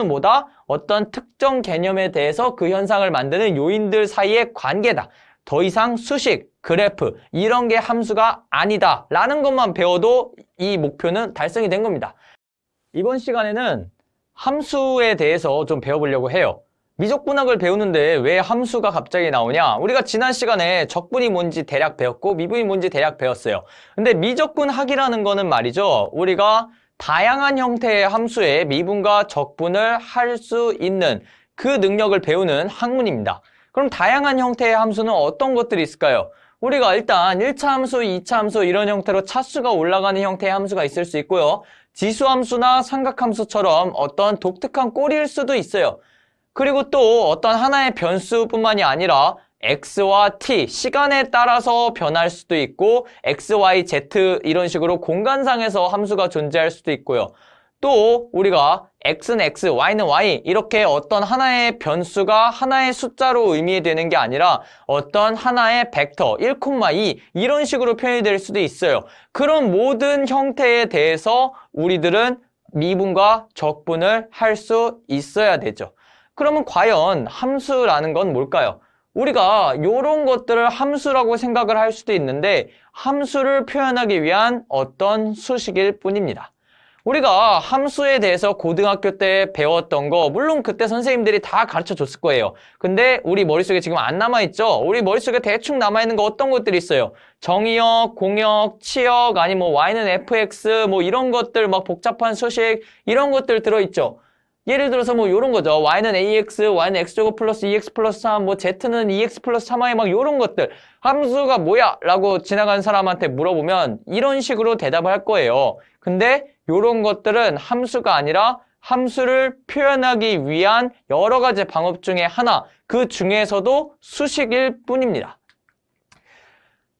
뭐다? 어떤 특정 개념에 대해서 그 현상을 만드는 요인들 사이의 관계다. 더 이상 수식, 그래프 이런 게 함수가 아니다 라는 것만 배워도 이 목표는 달성이 된 겁니다. 이번 시간에는 함수에 대해서 좀 배워보려고 해요. 미적분학을 배우는데 왜 함수가 갑자기 나오냐? 우리가 지난 시간에 적분이 뭔지 대략 배웠고 미분이 뭔지 대략 배웠어요. 근데 미적분학이라는 거는 말이죠. 우리가 다양한 형태의 함수에 미분과 적분을 할 수 있는 그 능력을 배우는 학문입니다. 그럼 다양한 형태의 함수는 어떤 것들이 있을까요? 우리가 일단 1차 함수, 2차 함수 이런 형태로 차수가 올라가는 형태의 함수가 있을 수 있고요. 지수함수나 삼각함수처럼 어떤 독특한 꼴일 수도 있어요. 그리고 또 어떤 하나의 변수뿐만이 아니라 x와 t, 시간에 따라서 변할 수도 있고 x, y, z 이런 식으로 공간상에서 함수가 존재할 수도 있고요. 또 우리가 x는 x, y는 y 이렇게 어떤 하나의 변수가 하나의 숫자로 의미되는 게 아니라 어떤 하나의 벡터 1,2 이런 식으로 표현이 될 수도 있어요. 그런 모든 형태에 대해서 우리들은 미분과 적분을 할 수 있어야 되죠. 그러면 과연 함수라는 건 뭘까요? 우리가 이런 것들을 함수라고 생각을 할 수도 있는데 함수를 표현하기 위한 어떤 수식일 뿐입니다. 우리가 함수에 대해서 고등학교 때 배웠던 거 물론 그때 선생님들이 다 가르쳐 줬을 거예요. 근데 우리 머릿속에 지금 안 남아있죠? 우리 머릿속에 대충 남아있는 거 어떤 것들이 있어요? 정의역, 공역, 치역, 아니 뭐 y는 fx 뭐 이런 것들 막 복잡한 수식 이런 것들 들어있죠? 예를 들어서 뭐 요런 거죠. y는 ax, y는 x제곱 플러스 2x 플러스 3, 뭐 z는 2x 플러스 3y 막 요런 것들. 함수가 뭐야? 라고 지나가는 사람한테 물어보면 이런 식으로 대답을 할 거예요. 근데 요런 것들은 함수가 아니라 함수를 표현하기 위한 여러 가지 방법 중에 하나, 그 중에서도 수식일 뿐입니다.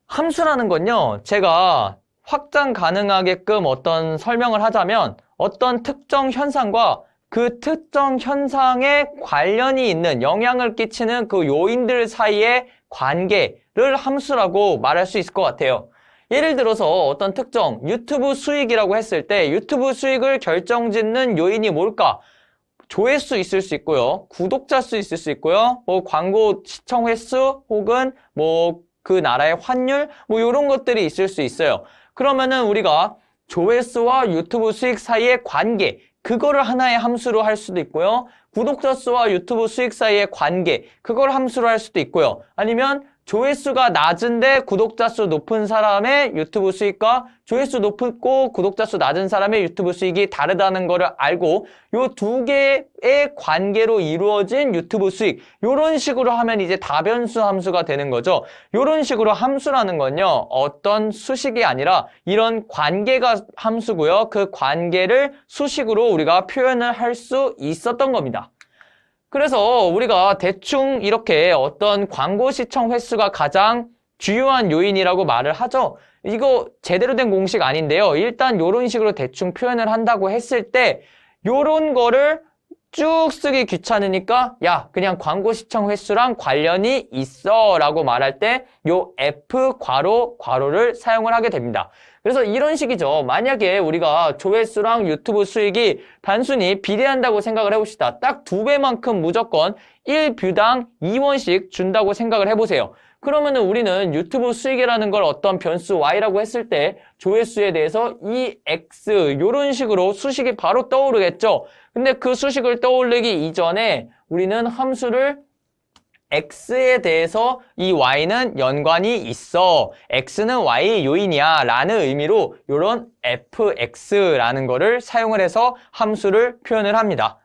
함수라는 건요, 제가 확장 가능하게끔 어떤 설명을 하자면 어떤 특정 현상과 그 특정 현상에 관련이 있는 영향을 끼치는 그 요인들 사이의 관계를 함수라고 말할 수 있을 것 같아요. 예를 들어서 어떤 특정 유튜브 수익이라고 했을 때 유튜브 수익을 결정짓는 요인이 뭘까? 조회수 있을 수 있고요. 구독자 수 있을 수 있고요. 뭐 광고 시청 횟수 혹은 뭐 그 나라의 환율 뭐 이런 것들이 있을 수 있어요. 그러면은 우리가 조회수와 유튜브 수익 사이의 관계 그거를 하나의 함수로 할 수도 있고요. 구독자 수와 유튜브 수익 사이의 관계, 그걸 함수로 할 수도 있고요. 아니면 조회수가 낮은데 구독자 수 높은 사람의 유튜브 수익과 조회수 높고 구독자 수 낮은 사람의 유튜브 수익이 다르다는 거를 알고 요 두 개의 관계로 이루어진 유튜브 수익 요런 식으로 하면 이제 다변수 함수가 되는 거죠. 요런 식으로 함수라는 건요. 어떤 수식이 아니라 이런 관계가 함수고요. 그 관계를 수식으로 우리가 표현을 할 수 있었던 겁니다. 그래서 우리가 대충 이렇게 어떤 광고 시청 횟수가 가장 주요한 요인이라고 말을 하죠. 이거 제대로 된 공식 아닌데요. 일단 이런 식으로 대충 표현을 한다고 했을 때 이런 거를 쭉 쓰기 귀찮으니까 야 그냥 광고 시청 횟수랑 관련이 있어 라고 말할 때 요 F 괄호를 사용을 하게 됩니다. 그래서 이런 식이죠. 만약에 우리가 조회수랑 유튜브 수익이 단순히 비례한다고 생각을 해봅시다. 딱 2배만큼 무조건 1뷰당 2원씩 준다고 생각을 해보세요. 그러면은 우리는 유튜브 수익이라는 걸 어떤 변수 y라고 했을 때 조회수에 대해서 EX 요런 식으로 수식이 바로 떠오르겠죠. 근데 그 수식을 떠올리기 이전에 우리는 함수를 x에 대해서 이 y는 연관이 있어. x는 y의 요인이야 라는 의미로 이런 fx라는 거를 사용을 해서 함수를 표현을 합니다.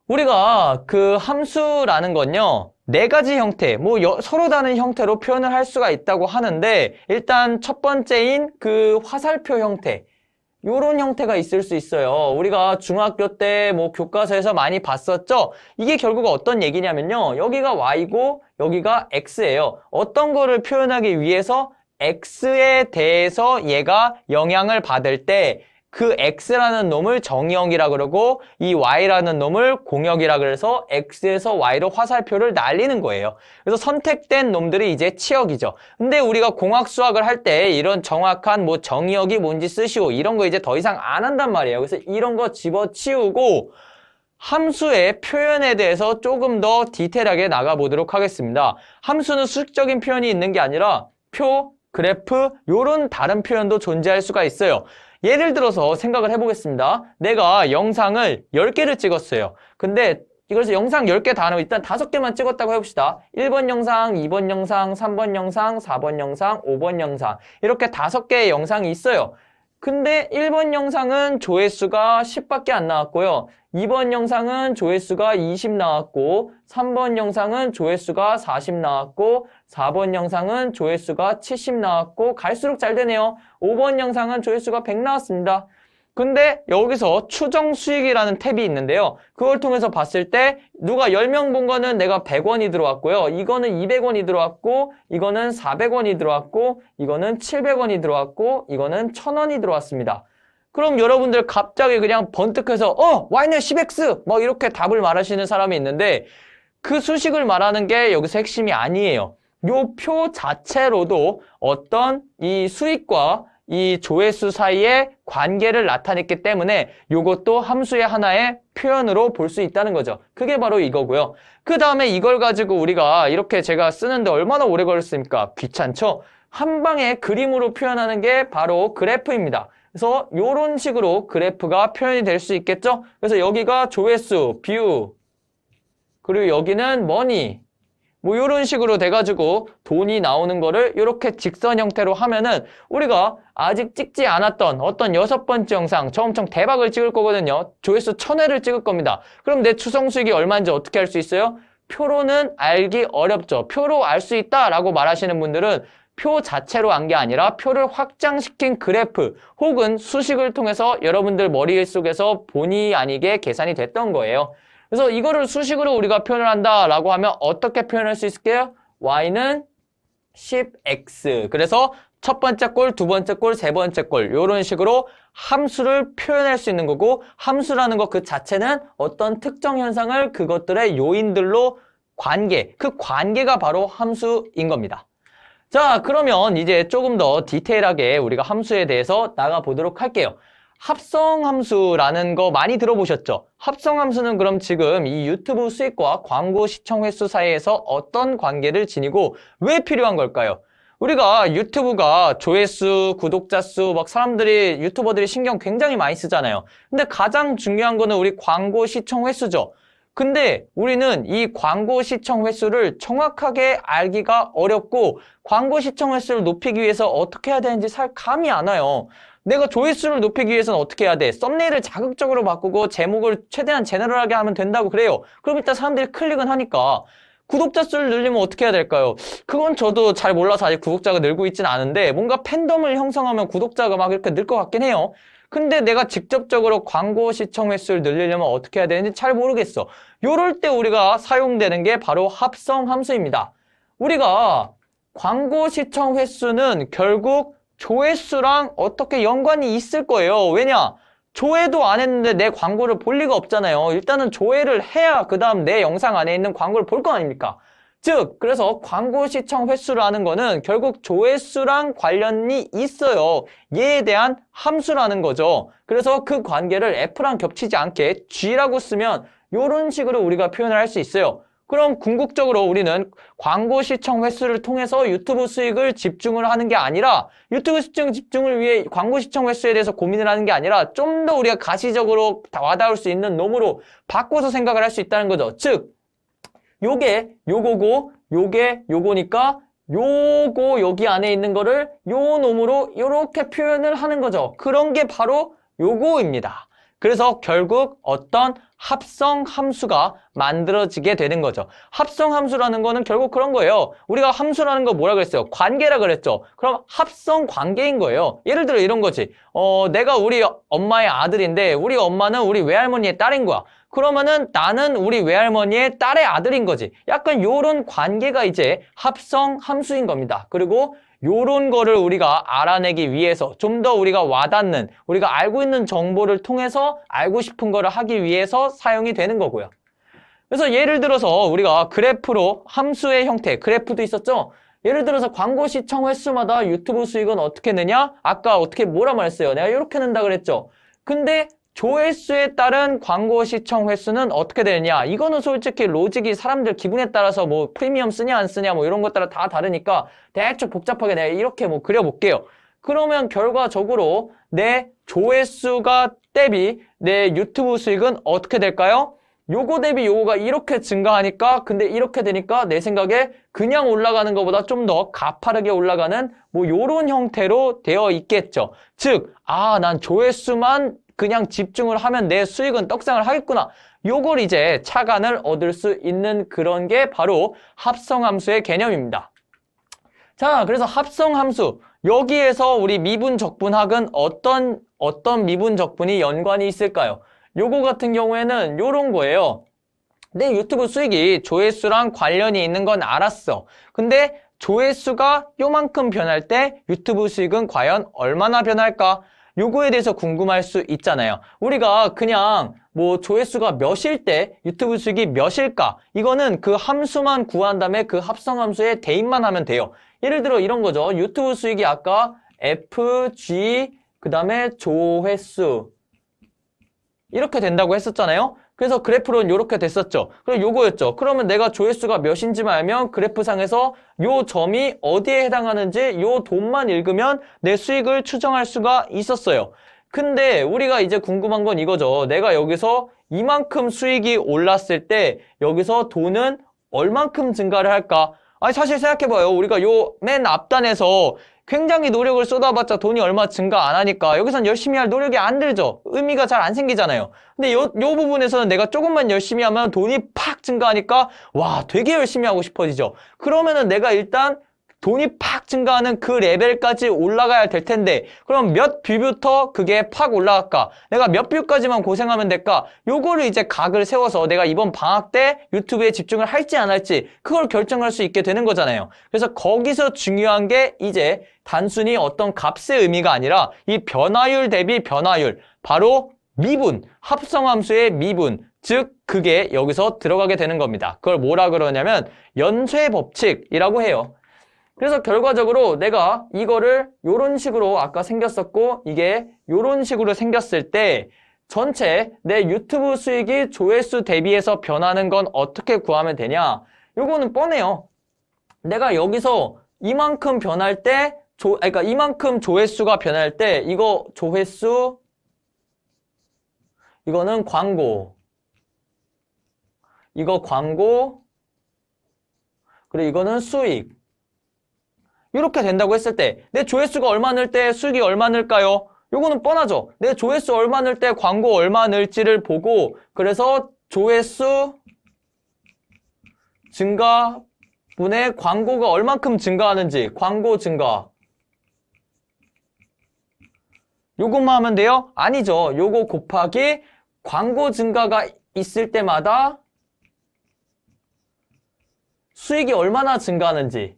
우리가 그 함수라는 건요. 4가지 형태, 뭐 서로 다른 형태로 표현을 할 수가 있다고 하는데 일단 첫 번째인 그 화살표 형태 요런 형태가 있을 수 있어요. 우리가 중학교 때 뭐 교과서에서 많이 봤었죠? 이게 결국 어떤 얘기냐면요. 여기가 y고 여기가 x예요. 어떤 거를 표현하기 위해서 x에 대해서 얘가 영향을 받을 때 그 x라는 놈을 정의역이라 그러고 이 y라는 놈을 공역이라 그래서 x에서 y로 화살표를 날리는 거예요. 그래서 선택된 놈들이 이제 치역이죠. 근데 우리가 공학 수학을 할 때 이런 정확한 뭐 정의역이 뭔지 쓰시오 이런 거 이제 더 이상 안 한단 말이에요. 그래서 이런 거 집어치우고 함수의 표현에 대해서 조금 더 디테일하게 나가보도록 하겠습니다. 함수는 수식적인 표현이 있는 게 아니라 표, 그래프, 요런 다른 표현도 존재할 수가 있어요. 예를 들어서 생각을 해보겠습니다. 내가 영상을 10개를 찍었어요. 근데 이걸 영상 10개 다 하면 일단 5개만 찍었다고 해봅시다. 1번 영상, 2번 영상, 3번 영상, 4번 영상, 5번 영상 이렇게 5개의 영상이 있어요. 근데 1번 영상은 조회수가 10밖에 안 나왔고요. 2번 영상은 조회수가 20 나왔고 3번 영상은 조회수가 40 나왔고 4번 영상은 조회수가 70 나왔고 갈수록 잘 되네요. 5번 영상은 조회수가 100 나왔습니다. 근데 여기서 추정 수익이라는 탭이 있는데요. 그걸 통해서 봤을 때 누가 10명 본 거는 내가 100원이 들어왔고요. 이거는 200원이 들어왔고 이거는 400원이 들어왔고 이거는 700원이 들어왔고 이거는 1000원이 들어왔습니다. 그럼 여러분들 갑자기 그냥 번뜩해서 y는 10x 뭐 이렇게 답을 말하시는 사람이 있는데 그 수식을 말하는 게 여기서 핵심이 아니에요. 요 표 자체로도 어떤 이 수익과 이 조회수 사이의 관계를 나타냈기 때문에 이것도 함수의 하나의 표현으로 볼 수 있다는 거죠. 그게 바로 이거고요. 그 다음에 이걸 가지고 우리가 이렇게 제가 쓰는데 얼마나 오래 걸렸습니까? 귀찮죠? 한 방에 그림으로 표현하는 게 바로 그래프입니다. 그래서 이런 식으로 그래프가 표현이 될 수 있겠죠? 그래서 여기가 조회수, 뷰, 그리고 여기는 머니, 뭐 이런 식으로 돼가지고 돈이 나오는 거를 이렇게 직선 형태로 하면은 우리가 아직 찍지 않았던 어떤 6번째 영상 저 엄청 대박을 찍을 거거든요. 조회수 1000회를 찍을 겁니다. 그럼 내 추정 수익이 얼마인지 어떻게 알 수 있어요? 표로는 알기 어렵죠. 표로 알 수 있다라고 말하시는 분들은 표 자체로 안 게 아니라 표를 확장시킨 그래프 혹은 수식을 통해서 여러분들 머릿속에서 본의 아니게 계산이 됐던 거예요. 그래서 이거를 수식으로 우리가 표현을 한다라고 하면 어떻게 표현할 수 있을게요? y는 10x. 그래서 첫 번째 꼴, 두 번째 꼴, 세 번째 꼴 이런 식으로 함수를 표현할 수 있는 거고 함수라는 것 그 자체는 어떤 특정 현상을 그것들의 요인들로 그 관계가 바로 함수인 겁니다. 자, 그러면 이제 조금 더 디테일하게 우리가 함수에 대해서 나가보도록 할게요. 합성함수라는 거 많이 들어보셨죠? 합성함수는 그럼 지금 이 유튜브 수익과 광고 시청 횟수 사이에서 어떤 관계를 지니고 왜 필요한 걸까요? 우리가 유튜브가 조회수, 구독자 수, 막 유튜버들이 신경 굉장히 많이 쓰잖아요. 근데 가장 중요한 거는 우리 광고 시청 횟수죠. 근데 우리는 이 광고 시청 횟수를 정확하게 알기가 어렵고 광고 시청 횟수를 높이기 위해서 어떻게 해야 되는지 잘 감이 안 와요. 내가 조회수를 높이기 위해서는 어떻게 해야 돼? 썸네일을 자극적으로 바꾸고 제목을 최대한 제너럴하게 하면 된다고 그래요. 그럼 일단 사람들이 클릭은 하니까. 구독자 수를 늘리면 어떻게 해야 될까요? 그건 저도 잘 몰라서 아직 구독자가 늘고 있진 않은데 뭔가 팬덤을 형성하면 구독자가 막 이렇게 늘 것 같긴 해요. 근데 내가 직접적으로 광고 시청 횟수를 늘리려면 어떻게 해야 되는지 잘 모르겠어. 요럴 때 우리가 사용되는 게 바로 합성 함수입니다. 우리가 광고 시청 횟수는 결국 조회수랑 어떻게 연관이 있을 거예요. 왜냐? 조회도 안 했는데 내 광고를 볼 리가 없잖아요. 일단은 조회를 해야 그 다음 내 영상 안에 있는 광고를 볼 거 아닙니까? 즉, 그래서 광고 시청 횟수라는 거는 결국 조회수랑 관련이 있어요. 얘에 대한 함수라는 거죠. 그래서 그 관계를 F랑 겹치지 않게 G라고 쓰면 이런 식으로 우리가 표현을 할 수 있어요. 그럼 궁극적으로 우리는 광고 시청 횟수를 통해서 유튜브 수익을 집중을 하는 게 아니라 유튜브 집중을 위해 광고 시청 횟수에 대해서 고민을 하는 게 아니라 좀 더 우리가 가시적으로 와닿을 수 있는 놈으로 바꿔서 생각을 할 수 있다는 거죠. 즉, 요게 요거고 요게 요거니까 요거 여기 안에 있는 거를 요 놈으로 요렇게 표현을 하는 거죠. 그런 게 바로 요거입니다. 그래서 결국 어떤 합성 함수가 만들어지게 되는 거죠. 합성 함수라는 거는 결국 그런 거예요. 우리가 함수라는 거 뭐라 그랬어요? 관계라 그랬죠. 그럼 합성 관계인 거예요. 예를 들어 이런 거지. 내가 우리 엄마의 아들인데 우리 엄마는 우리 외할머니의 딸인 거야. 그러면은 나는 우리 외할머니의 딸의 아들인 거지. 약간 요런 관계가 이제 합성 함수인 겁니다. 그리고 요런 거를 우리가 알아내기 위해서 좀 더 우리가 와닿는, 우리가 알고 있는 정보를 통해서 알고 싶은 거를 하기 위해서 사용이 되는 거고요. 그래서 예를 들어서 우리가 그래프로 함수의 형태, 그래프도 있었죠? 예를 들어서 광고 시청 횟수마다 유튜브 수익은 어떻게 느냐? 아까 어떻게 뭐라 말했어요? 내가 이렇게 는다 그랬죠? 근데 조회수에 따른 광고 시청 횟수는 어떻게 되느냐? 이거는 솔직히 로직이 사람들 기분에 따라서 뭐 프리미엄 쓰냐 안 쓰냐 뭐 이런 것 따라 다 다르니까 대충 복잡하게 내가 이렇게 뭐 그려볼게요. 그러면 결과적으로 내 조회수가 대비 내 유튜브 수익은 어떻게 될까요? 요거 대비 요거가 이렇게 증가하니까 근데 이렇게 되니까 내 생각에 그냥 올라가는 것보다 좀 더 가파르게 올라가는 뭐 요런 형태로 되어 있겠죠. 즉, 난 조회수만 그냥 집중을 하면 내 수익은 떡상을 하겠구나. 요걸 이제 착안을 얻을 수 있는 그런 게 바로 합성함수의 개념입니다. 자, 그래서 합성함수. 여기에서 우리 미분적분학은 어떤 미분적분이 연관이 있을까요? 요거 같은 경우에는 요런 거예요. 내 유튜브 수익이 조회수랑 관련이 있는 건 알았어. 근데 조회수가 요만큼 변할 때 유튜브 수익은 과연 얼마나 변할까? 요거에 대해서 궁금할 수 있잖아요. 우리가 그냥 뭐 조회수가 몇일 때 유튜브 수익이 몇일까? 이거는 그 함수만 구한 다음에 그 합성함수에 대입만 하면 돼요. 예를 들어 이런 거죠. 유튜브 수익이 아까 FG 그 다음에 조회수 이렇게 된다고 했었잖아요. 그래서 그래프로는 이렇게 됐었죠. 그리고 요거였죠. 그러면 내가 조회수가 몇인지만 알면 그래프상에서 요 점이 어디에 해당하는지 요 돈만 읽으면 내 수익을 추정할 수가 있었어요. 근데 우리가 이제 궁금한 건 이거죠. 내가 여기서 이만큼 수익이 올랐을 때 여기서 돈은 얼만큼 증가를 할까? 아니 사실 생각해봐요. 우리가 요 맨 앞단에서 굉장히 노력을 쏟아봤자 돈이 얼마 증가 안 하니까 여기선 열심히 할 노력이 안 들죠. 의미가 잘 안 생기잖아요. 근데 요 부분에서는 내가 조금만 열심히 하면 돈이 팍 증가하니까 와 되게 열심히 하고 싶어지죠. 그러면은 내가 일단 돈이 팍 증가하는 그 레벨까지 올라가야 될 텐데 그럼 몇 뷰부터 그게 팍 올라갈까? 내가 몇 뷰까지만 고생하면 될까? 요거를 이제 각을 세워서 내가 이번 방학 때 유튜브에 집중을 할지 안 할지 그걸 결정할 수 있게 되는 거잖아요. 그래서 거기서 중요한 게 이제 단순히 어떤 값의 의미가 아니라 이 변화율 대비 변화율 바로 미분, 합성함수의 미분 즉 그게 여기서 들어가게 되는 겁니다. 그걸 뭐라 그러냐면 연쇄 법칙이라고 해요. 그래서 결과적으로 내가 이거를 요런 식으로 아까 생겼었고 이게 요런 식으로 생겼을 때 전체 내 유튜브 수익이 조회수 대비해서 변하는 건 어떻게 구하면 되냐? 요거는 뻔해요. 내가 여기서 이만큼 변할 때 그러니까 이만큼 조회수가 변할 때 이거 조회수 이거는 광고 이거 광고 그리고 이거는 수익 이렇게 된다고 했을 때 내 조회수가 얼마 늘 때 수익이 얼마 늘까요? 요거는 뻔하죠. 내 조회수 얼마 늘 때 광고 얼마 늘지를 보고 그래서 조회수 증가분의 광고가 얼만큼 증가하는지 광고 증가 요것만 하면 돼요? 아니죠. 요거 곱하기 광고 증가가 있을 때마다 수익이 얼마나 증가하는지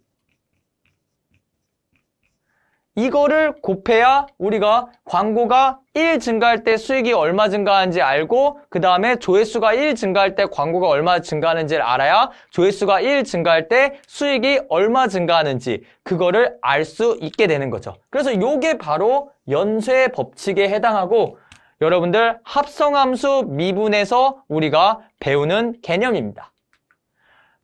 이거를 곱해야 우리가 광고가 1 증가할 때 수익이 얼마 증가하는지 알고 그 다음에 조회수가 1 증가할 때 광고가 얼마 증가하는지를 알아야 조회수가 1 증가할 때 수익이 얼마 증가하는지 그거를 알 수 있게 되는 거죠. 그래서 요게 바로 연쇄 법칙에 해당하고 여러분들 합성함수 미분에서 우리가 배우는 개념입니다.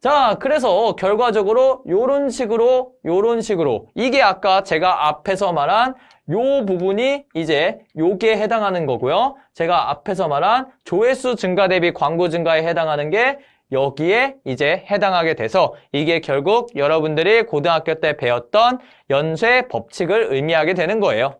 자, 그래서 결과적으로 요런 식으로 이게 아까 제가 앞에서 말한 요 부분이 이제 요게 해당하는 거고요. 제가 앞에서 말한 조회수 증가 대비 광고 증가에 해당하는 게 여기에 이제 해당하게 돼서 이게 결국 여러분들이 고등학교 때 배웠던 연쇄 법칙을 의미하게 되는 거예요.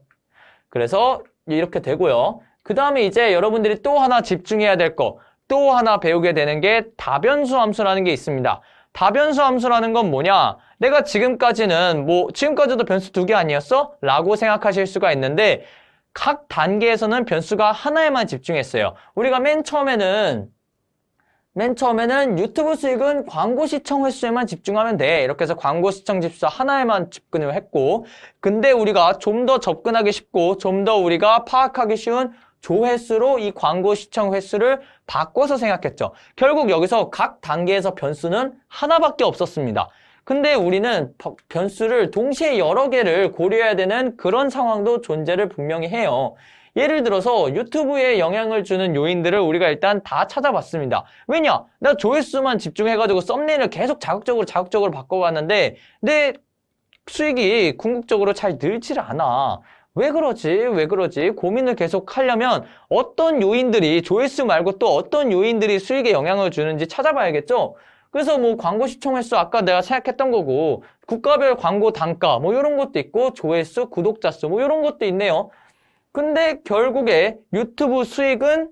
그래서 이렇게 되고요. 그 다음에 이제 여러분들이 또 하나 집중해야 될 거 또 하나 배우게 되는 게 다변수 함수라는 게 있습니다. 다변수 함수라는 건 뭐냐? 내가 지금까지는 지금까지도 변수 2개 아니었어? 라고 생각하실 수가 있는데 각 단계에서는 변수가 하나에만 집중했어요. 우리가 맨 처음에는 유튜브 수익은 광고 시청 횟수에만 집중하면 돼. 이렇게 해서 광고 시청 집수 하나에만 집중을 했고 근데 우리가 좀 더 접근하기 쉽고 좀 더 우리가 파악하기 쉬운 조회수로 이 광고 시청 횟수를 바꿔서 생각했죠. 결국 여기서 각 단계에서 변수는 하나밖에 없었습니다. 근데 우리는 변수를 동시에 여러 개를 고려해야 되는 그런 상황도 존재를 분명히 해요. 예를 들어서 유튜브에 영향을 주는 요인들을 우리가 일단 다 찾아봤습니다. 왜냐? 나 조회수만 집중해가지고 썸네일을 계속 자극적으로 바꿔봤는데 내 수익이 궁극적으로 잘 늘지를 않아. 왜 그러지? 고민을 계속 하려면 어떤 요인들이, 조회수 말고 또 어떤 요인들이 수익에 영향을 주는지 찾아봐야겠죠? 그래서 뭐 광고 시청 횟수 아까 내가 생각했던 거고, 국가별 광고 단가 뭐 이런 것도 있고, 조회수, 구독자 수 뭐 이런 것도 있네요. 근데 결국에 유튜브 수익은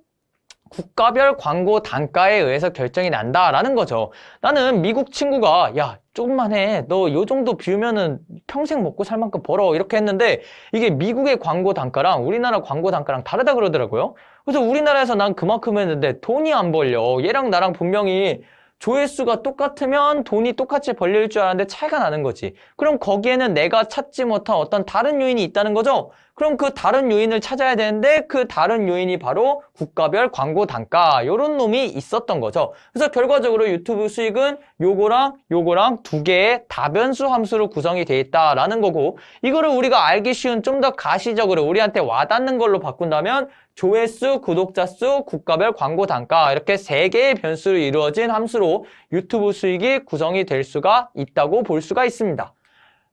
국가별 광고 단가에 의해서 결정이 난다라는 거죠. 나는 미국 친구가 야 조금만 해. 너 요 정도 비우면은 평생 먹고 살 만큼 벌어. 이렇게 했는데 이게 미국의 광고 단가랑 우리나라 광고 단가랑 다르다 그러더라고요. 그래서 우리나라에서 난 그만큼 했는데 돈이 안 벌려. 얘랑 나랑 분명히 조회수가 똑같으면 돈이 똑같이 벌릴 줄 알았는데 차이가 나는 거지. 그럼 거기에는 내가 찾지 못한 어떤 다른 요인이 있다는 거죠? 그럼 그 다른 요인을 찾아야 되는데 그 다른 요인이 바로 국가별 광고 단가 이런 놈이 있었던 거죠. 그래서 결과적으로 유튜브 수익은 요거랑 두 개의 다변수 함수로 구성이 돼 있다라는 거고, 이거를 우리가 알기 쉬운 좀 더 가시적으로 우리한테 와닿는 걸로 바꾼다면 조회수, 구독자 수, 국가별 광고 단가 이렇게 세 개의 변수로 이루어진 함수로 유튜브 수익이 구성이 될 수가 있다고 볼 수가 있습니다.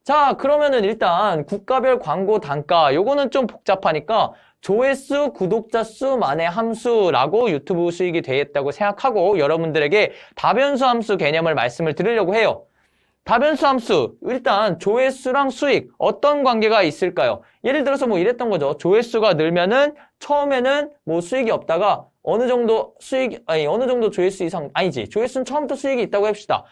자, 그러면은 일단 국가별 광고 단가 요거는 좀 복잡하니까 조회수, 구독자 수만의 함수라고 유튜브 수익이 되겠다고 생각하고 여러분들에게 다변수 함수 개념을 말씀을 드리려고 해요. 다변수 함수, 일단 조회수랑 수익 어떤 관계가 있을까요? 예를 들어서 뭐 이랬던 거죠. 조회수가 늘면은 처음에는 뭐 수익이 없다가 어느 정도 조회수 이상, 아니지. 조회수는 처음부터 수익이 있다고 합시다.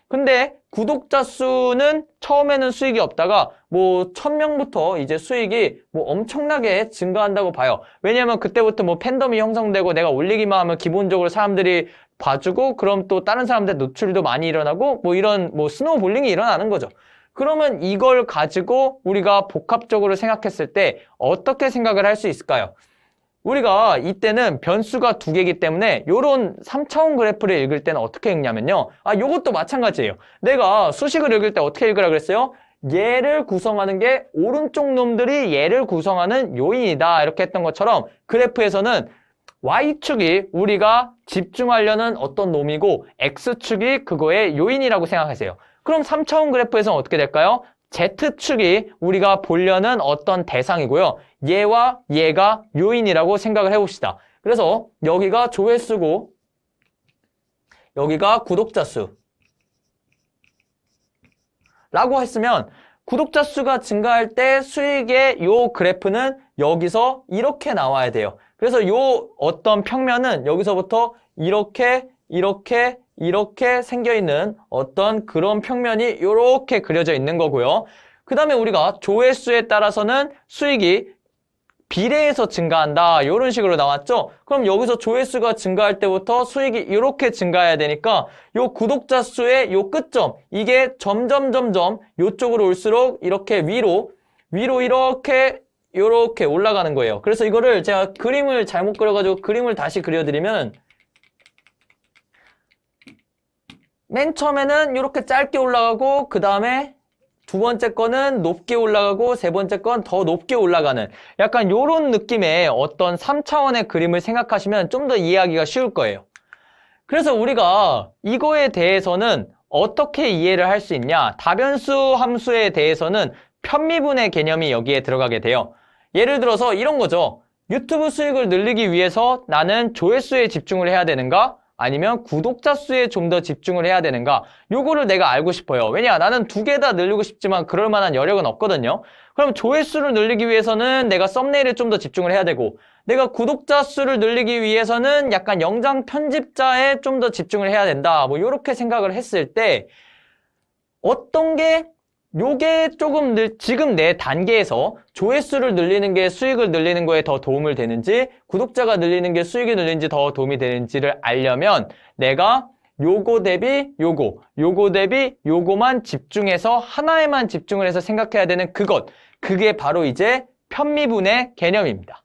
근데 구독자 수는 처음에는 수익이 없다가 뭐 1000명부터 이제 수익이 뭐 엄청나게 증가한다고 봐요. 왜냐면 그때부터 뭐 팬덤이 형성되고 내가 올리기만 하면 기본적으로 사람들이 봐주고 그럼 또 다른 사람들 노출도 많이 일어나고 뭐 이런 뭐 스노우볼링이 일어나는 거죠. 그러면 이걸 가지고 우리가 복합적으로 생각했을 때 어떻게 생각을 할 수 있을까요? 우리가 이때는 변수가 두 개이기 때문에 요런 3차원 그래프를 읽을 때는 어떻게 읽냐면요. 요것도 마찬가지예요. 내가 수식을 읽을 때 어떻게 읽으라 그랬어요? 얘를 구성하는 게 오른쪽 놈들이 얘를 구성하는 요인이다. 이렇게 했던 것처럼 그래프에서는 Y축이 우리가 집중하려는 어떤 놈이고 X축이 그거의 요인이라고 생각하세요. 그럼 3차원 그래프에서는 어떻게 될까요? Z축이 우리가 보려는 어떤 대상이고요. 얘와 얘가 요인이라고 생각을 해봅시다. 그래서 여기가 조회수고 여기가 구독자 수 라고 했으면 구독자 수가 증가할 때 수익의 요 그래프는 여기서 이렇게 나와야 돼요. 그래서 요 어떤 평면은 여기서부터 이렇게 생겨있는 어떤 그런 평면이 이렇게 그려져 있는 거고요. 그 다음에 우리가 조회수에 따라서는 수익이 비례해서 증가한다. 이런 식으로 나왔죠? 그럼 여기서 조회수가 증가할 때부터 수익이 이렇게 증가해야 되니까 요 구독자 수의 요 끝점, 이게 점점 요쪽으로 올수록 이렇게 위로 이렇게 올라가는 거예요. 그래서 이거를 제가 그림을 잘못 그려가지고 그림을 다시 그려드리면 맨 처음에는 이렇게 짧게 올라가고 그 다음에 두 번째 거는 높게 올라가고 세 번째 건 더 높게 올라가는 약간 이런 느낌의 어떤 3차원의 그림을 생각하시면 좀 더 이해하기가 쉬울 거예요. 그래서 우리가 이거에 대해서는 어떻게 이해를 할 수 있냐? 다변수 함수에 대해서는 편미분의 개념이 여기에 들어가게 돼요. 예를 들어서 이런 거죠. 유튜브 수익을 늘리기 위해서 나는 조회수에 집중을 해야 되는가? 아니면 구독자 수에 좀 더 집중을 해야 되는가? 요거를 내가 알고 싶어요. 왜냐? 나는 두 개 다 늘리고 싶지만 그럴 만한 여력은 없거든요. 그럼 조회수를 늘리기 위해서는 내가 썸네일에 좀 더 집중을 해야 되고 내가 구독자 수를 늘리기 위해서는 약간 영상 편집자에 좀 더 집중을 해야 된다. 뭐 요렇게 생각을 했을 때 어떤 게 요게 조금 지금 내 단계에서 조회수를 늘리는 게 수익을 늘리는 거에 더 도움을 되는지 구독자가 늘리는 게 수익이 늘리는지 더 도움이 되는지를 알려면 내가 요거 대비 요거 대비 요거만 집중해서 하나에만 집중을 해서 생각해야 되는 그게 바로 이제 편미분의 개념입니다.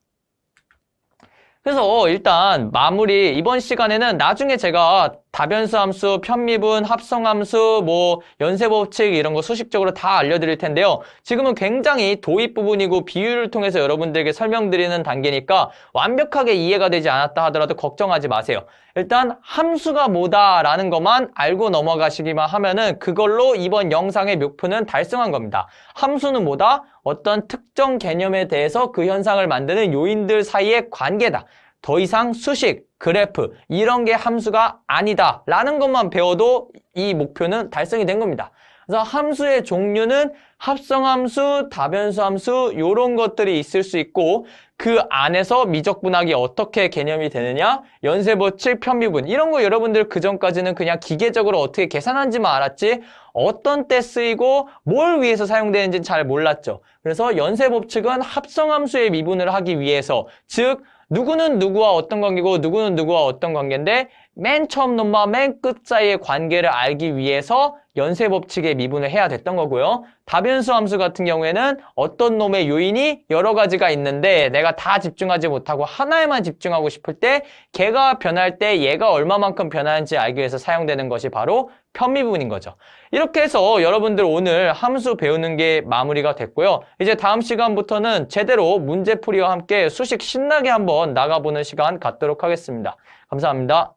그래서 일단 마무리 이번 시간에는 나중에 제가 다변수 함수, 편미분, 합성함수, 뭐 연쇄법칙 이런 거 수식적으로 다 알려드릴 텐데요. 지금은 굉장히 도입 부분이고 비유를 통해서 여러분들에게 설명드리는 단계니까 완벽하게 이해가 되지 않았다 하더라도 걱정하지 마세요. 일단 함수가 뭐다라는 것만 알고 넘어가시기만 하면은 그걸로 이번 영상의 목표는 달성한 겁니다. 함수는 뭐다? 어떤 특정 개념에 대해서 그 현상을 만드는 요인들 사이의 관계다. 더 이상 수식, 그래프 이런 게 함수가 아니다 라는 것만 배워도 이 목표는 달성이 된 겁니다. 그래서 함수의 종류는 합성함수, 다변수함수 이런 것들이 있을 수 있고 그 안에서 미적분학이 어떻게 개념이 되느냐, 연쇄법칙, 편미분 이런 거 여러분들 그전까지는 그냥 기계적으로 어떻게 계산하는지만 알았지 어떤 때 쓰이고 뭘 위해서 사용되는지는 잘 몰랐죠. 그래서 연쇄법칙은 합성함수의 미분을 하기 위해서 즉 누구는 누구와 어떤 관계고 누구는 누구와 어떤 관계인데 맨 처음 놈과 맨 끝 사이의 관계를 알기 위해서 연쇄법칙의 미분을 해야 됐던 거고요. 다변수 함수 같은 경우에는 어떤 놈의 요인이 여러 가지가 있는데 내가 다 집중하지 못하고 하나에만 집중하고 싶을 때 걔가 변할 때 얘가 얼마만큼 변하는지 알기 위해서 사용되는 것이 바로 편미분인 거죠. 이렇게 해서 여러분들 오늘 함수 배우는 게 마무리가 됐고요. 이제 다음 시간부터는 제대로 문제풀이와 함께 수식 신나게 한번 나가보는 시간 갖도록 하겠습니다. 감사합니다.